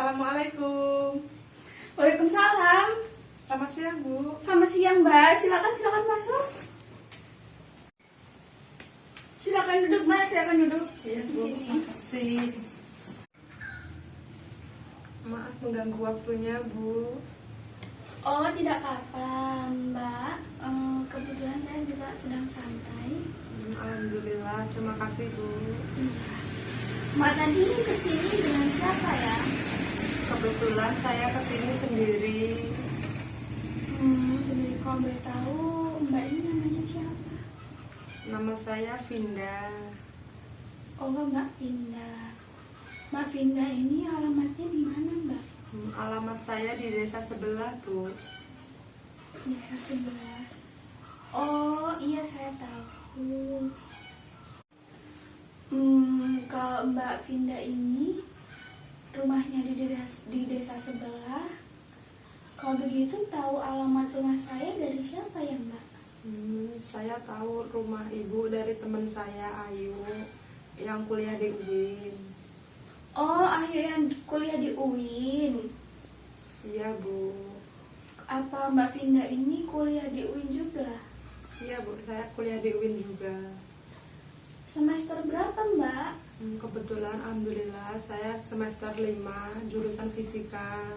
Assalamualaikum. Waalaikumsalam. Selamat siang, Bu. Selamat siang, Mbak. Silakan masuk. Silakan duduk, Mbak. Silakan duduk. Iya, Bu. Makasih. Maaf mengganggu waktunya, Bu. Oh, tidak apa-apa, Mbak. Kebetulan saya juga sedang santai. Alhamdulillah, terima kasih, Bu. Mbak tadi kesini dengan siapa ya? Kebetulan saya kesini sendiri. Sendiri. Kalau boleh tahu, Mbak ini namanya siapa? Nama saya Vinda. Oh, Mbak Vinda. Mbak Vinda ini alamatnya di mana, Mbak? Alamat saya di desa sebelah, Bu. Desa sebelah. Oh, iya saya tahu. Kalau Mbak Vinda ini rumahnya di desa sebelah. Kalau begitu tahu alamat rumah saya dari siapa ya, Mbak? Saya tahu rumah Ibu dari teman saya, Ayu, yang kuliah di UIN. Oh, Ayu yang kuliah di UIN. Iya, Bu. Apa Mbak Vinda ini kuliah di UIN juga? Iya, Bu. Saya kuliah di UIN juga. Semester berapa, Mbak? Kebetulan, alhamdulillah, saya semester 5, jurusan fisika.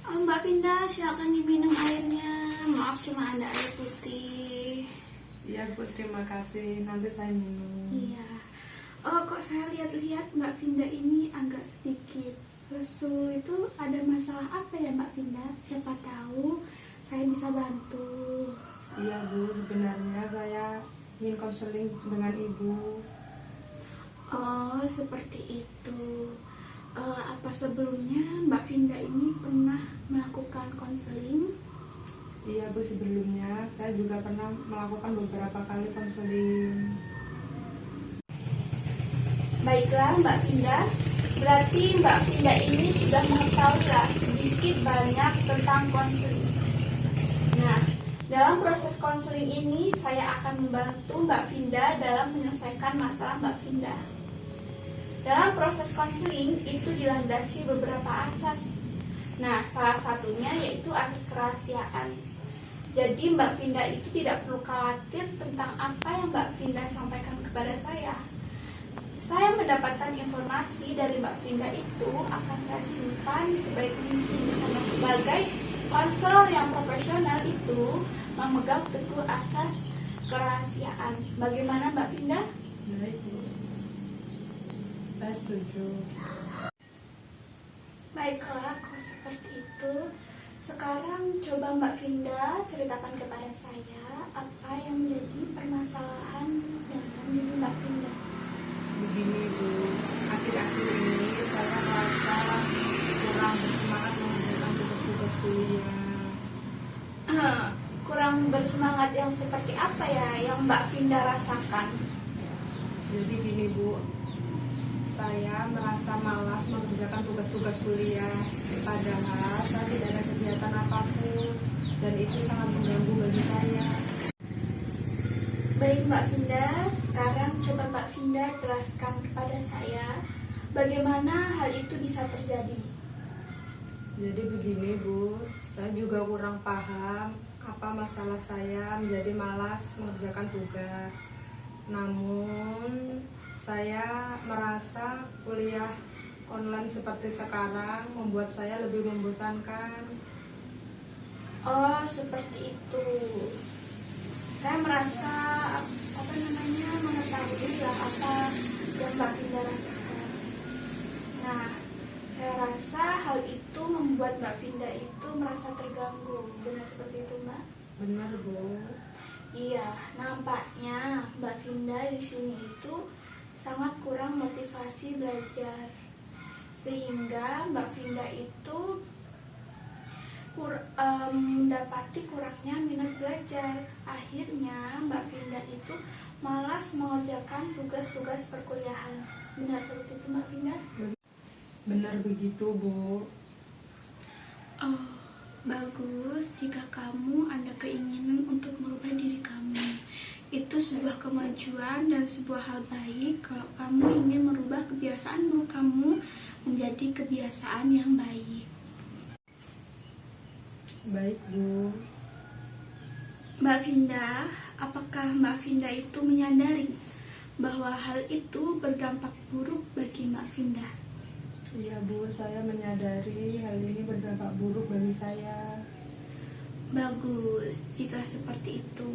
Oh, Mbak Vinda, silakan diminum airnya. Maaf, cuma ada air putih. Iya, Bu. Terima kasih. Nanti saya minum. Iya. Oh, kok saya lihat-lihat Mbak Vinda ini agak sedikit lesu. Itu ada masalah apa ya, Mbak Vinda? Siapa tahu saya bisa bantu. Iya, Bu. Sebenarnya saya ingin konseling dengan Ibu. Oh, seperti itu. Apa sebelumnya Mbak Vinda ini pernah melakukan konseling? Iya, Bu. Sebelumnya saya juga pernah melakukan beberapa kali konseling. Baiklah, Mbak Vinda. Berarti Mbak Vinda ini sudah mengetahui lah sedikit banyak tentang konseling. Nah, dalam proses konseling ini saya akan membantu Mbak Vinda dalam menyelesaikan masalah Mbak Vinda. Dalam proses konseling itu dilandasi beberapa asas. Nah, salah satunya yaitu asas kerahasiaan. Jadi Mbak Vinda itu tidak perlu khawatir tentang apa yang Mbak Vinda sampaikan kepada saya. Saya mendapatkan informasi dari Mbak Vinda itu akan saya simpan sebaik mungkin, karena sebagai konselor yang profesional itu memegang teguh asas kerahasiaan. Bagaimana Mbak Vinda? Baik, Bu. Saya setuju. Baiklah, kalau seperti itu, sekarang coba Mbak Vinda ceritakan kepada saya apa yang menjadi permasalahan dalam diri Mbak Vinda. Begini, Bu, akhir-akhir ini saya merasa kurang bersemangat mengerjakan tugas-tugas kuliah. Kurang bersemangat yang seperti apa ya yang Mbak Vinda rasakan? Jadi gini, Bu, saya merasa malas mengerjakan tugas-tugas kuliah, padahal saya tidak ada kegiatan apapun dan itu sangat mengganggu bagi saya. Baik Mbak Vinda, sekarang coba Mbak Vinda jelaskan kepada saya bagaimana hal itu bisa terjadi. Jadi begini, Bu, saya juga kurang paham apa masalah saya menjadi malas mengerjakan tugas. Namun saya merasa kuliah online seperti sekarang membuat saya lebih membosankan. Oh, seperti itu. Saya merasa mengetahui lah apa yang Mbak Vinda rasakan. Nah, saya rasa hal itu membuat Mbak Vinda itu merasa terganggu. Benar seperti itu, Mbak? Benar, Bu. Iya, nampaknya Mbak Vinda di sini itu sangat kurang motivasi belajar, sehingga Mbak Vinda itu mendapati kurangnya minat belajar. Akhirnya Mbak Vinda itu malas mengerjakan tugas-tugas perkuliahan. Benar seperti itu, Mbak Vinda? Benar begitu, Bu. Oh, bagus jika kamu ada keinginan untuk merubah diri kamu. Itu sebuah kemajuan dan sebuah hal baik kalau kamu ingin merubah kebiasaan buruk kamu menjadi kebiasaan yang baik. Baik, Bu. Mbak Finda, apakah Mbak Finda itu menyadari bahwa hal itu berdampak buruk bagi Mbak Finda? Iya, Bu, saya menyadari hal ini berdampak buruk bagi saya. Bagus, jika seperti itu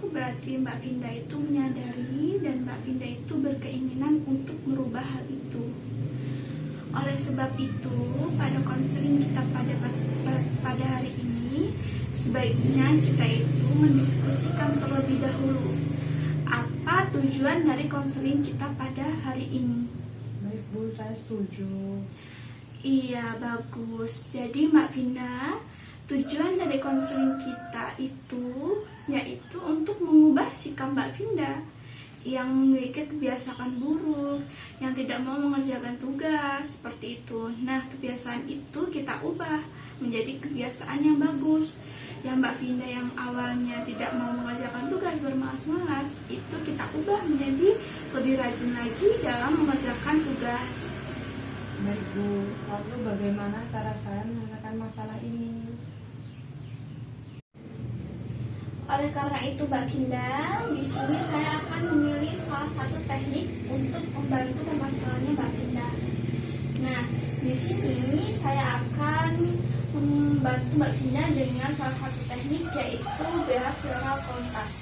berarti Mbak Finda itu menyadari dan Mbak Finda itu berkeinginan untuk merubah hal itu. Oleh sebab itu, pada konseling kita pada hari ini, sebaiknya kita itu mendiskusikan terlebih dahulu apa tujuan dari konseling kita pada hari ini. Baik, Bu, saya setuju. Iya, bagus. Jadi Mbak Finda, tujuan dari konseling kita itu yaitu untuk mengubah sikap Mbak Finda yang memiliki kebiasaan buruk, yang tidak mau mengerjakan tugas, seperti itu. Nah, kebiasaan itu kita ubah menjadi kebiasaan yang bagus. Yang Mbak Finda yang awalnya tidak mau mengerjakan tugas, bermalas-malas, itu kita ubah menjadi lebih rajin lagi dalam mengerjakan tugas. Baik, Bu. Lalu bagaimana cara saya menyelesaikan masalah ini? Oleh karena itu, Mbak Finda, di sini saya akan memilih salah satu teknik untuk membantu permasalahannya Mbak Finda. Nah, di sini saya akan membantu Mbak Finda dengan salah satu teknik, yaitu behavioral contact.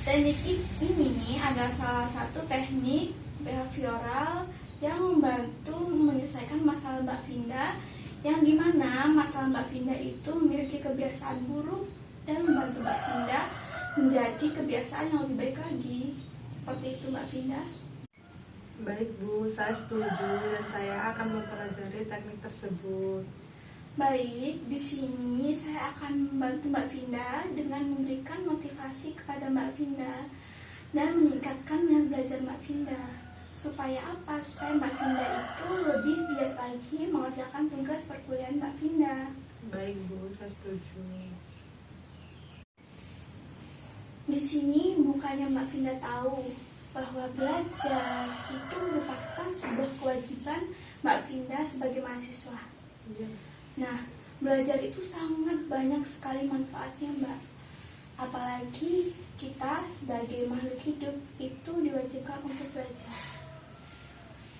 Teknik ini adalah salah satu teknik behavioral yang membantu menyelesaikan masalah Mbak Finda, yang dimana masalah Mbak Finda itu memiliki kebiasaan buruk dan membantu Mbak Finda menjadi kebiasaan yang lebih baik lagi. Seperti itu, Mbak Finda. Baik, Bu, saya setuju dan saya akan mempelajari teknik tersebut. Baik, di sini saya akan membantu Mbak Finda dengan memberikan motivasi kepada Mbak Finda dan meningkatkan minat belajar Mbak Finda. Supaya apa? Supaya Mbak Finda itu lebih giat lagi mengerjakan tugas perkuliahan Mbak Finda. Baik, Bu, saya setuju. Di sini bukannya Mbak Finda tahu bahwa belajar itu merupakan sebuah kewajiban Mbak Finda sebagai mahasiswa. Iya. Nah, belajar itu sangat banyak sekali manfaatnya, Mbak. Apalagi kita sebagai makhluk hidup itu diwajibkan untuk belajar.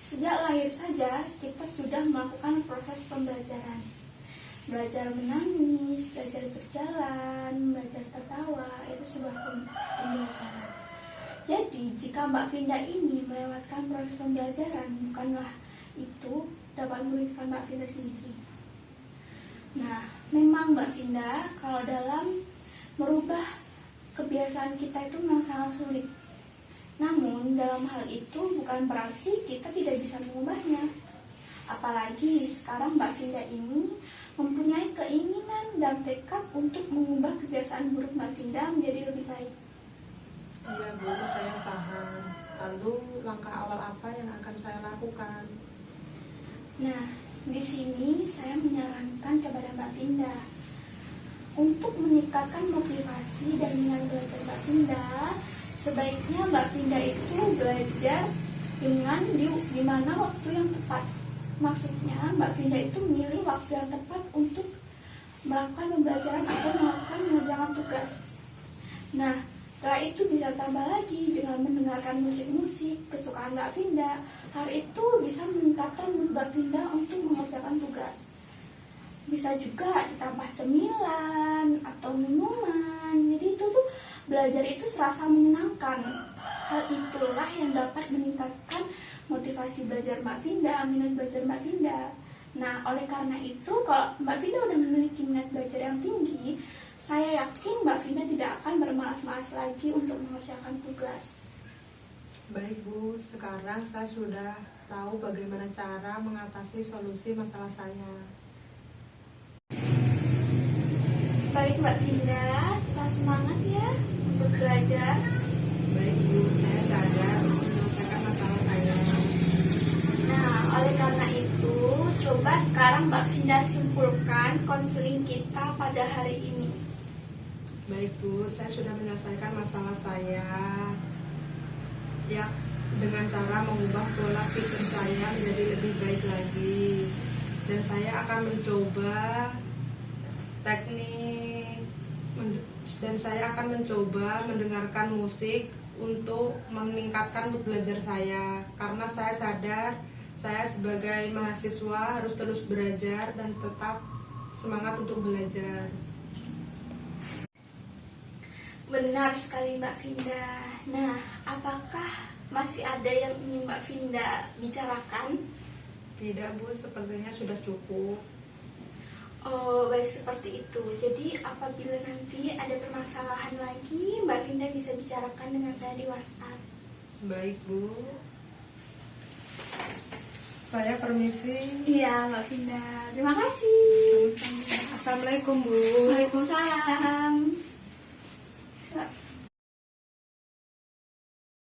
Sejak lahir saja kita sudah melakukan proses pembelajaran. Belajar menangis, belajar berjalan, belajar tertawa, itu sebuah pembelajaran. Jadi, jika Mbak Finda ini melewatkan proses pembelajaran, bukanlah itu dapat merugikan Mbak Finda sendiri. Nah, memang Mbak Finda, kalau dalam merubah kebiasaan kita itu memang sangat sulit. Namun, dalam hal itu bukan berarti kita tidak bisa mengubahnya. Apalagi sekarang Mbak Finda ini mempunyai keinginan dan tekad untuk mengubah kebiasaan buruk Mbak Finda menjadi lebih baik. Iya, Bu, saya paham. Lalu langkah awal apa yang akan saya lakukan? Nah, di sini saya menyarankan kepada Mbak Finda untuk meningkatkan motivasi dan minat belajar Mbak Finda. Sebaiknya Mbak Finda itu belajar dengan di mana waktu yang tepat. Maksudnya Mbak Finda itu memilih waktu yang tepat untuk melakukan pembelajaran atau melakukan mengerjakan tugas. Nah, setelah itu bisa tambah lagi dengan mendengarkan musik-musik kesukaan Mbak Finda. Hal itu bisa meningkatkan mood Mbak Finda untuk mengerjakan tugas. Bisa juga ditambah cemilan atau minuman. Jadi itu tuh belajar itu serasa menyenangkan. Hal itulah yang dapat meningkatkan motivasi belajar Mbak Finda, minat belajar Mbak Finda. Nah, oleh karena itu, kalau Mbak Finda udah memiliki minat belajar yang tinggi, saya yakin Mbak Finda tidak akan bermalas-malas lagi untuk mengerjakan tugas. Baik, Bu, sekarang saya sudah tahu bagaimana cara mengatasi solusi masalah saya. Baik Mbak Finda, kita semangat ya untuk belajar. Baik, Bu, saya sadar untuk menyelesaikan masalah saya. Nah, oleh karena itu, coba sekarang Mbak Finda simpulkan konseling kita pada hari ini. Baik Bu, saya sudah menyelesaikan masalah saya. Ya, dengan cara mengubah pola pikir saya menjadi lebih baik lagi. Dan saya akan mencoba teknik dan saya akan mencoba mendengarkan musik untuk meningkatkan mood belajar saya, karena saya sadar saya sebagai mahasiswa harus terus belajar dan tetap semangat untuk belajar. Benar sekali Mbak Finda. Nah, apakah masih ada yang ingin Mbak Finda bicarakan? Tidak Bu, sepertinya sudah cukup. Oh, baik seperti itu. Jadi apabila nanti ada permasalahan lagi, Mbak Finda bisa bicarakan dengan saya di WhatsApp. Baik Bu, saya permisi. Iya, Mbak Finda. Terima kasih. Assalamualaikum Bu. Waalaikumsalam.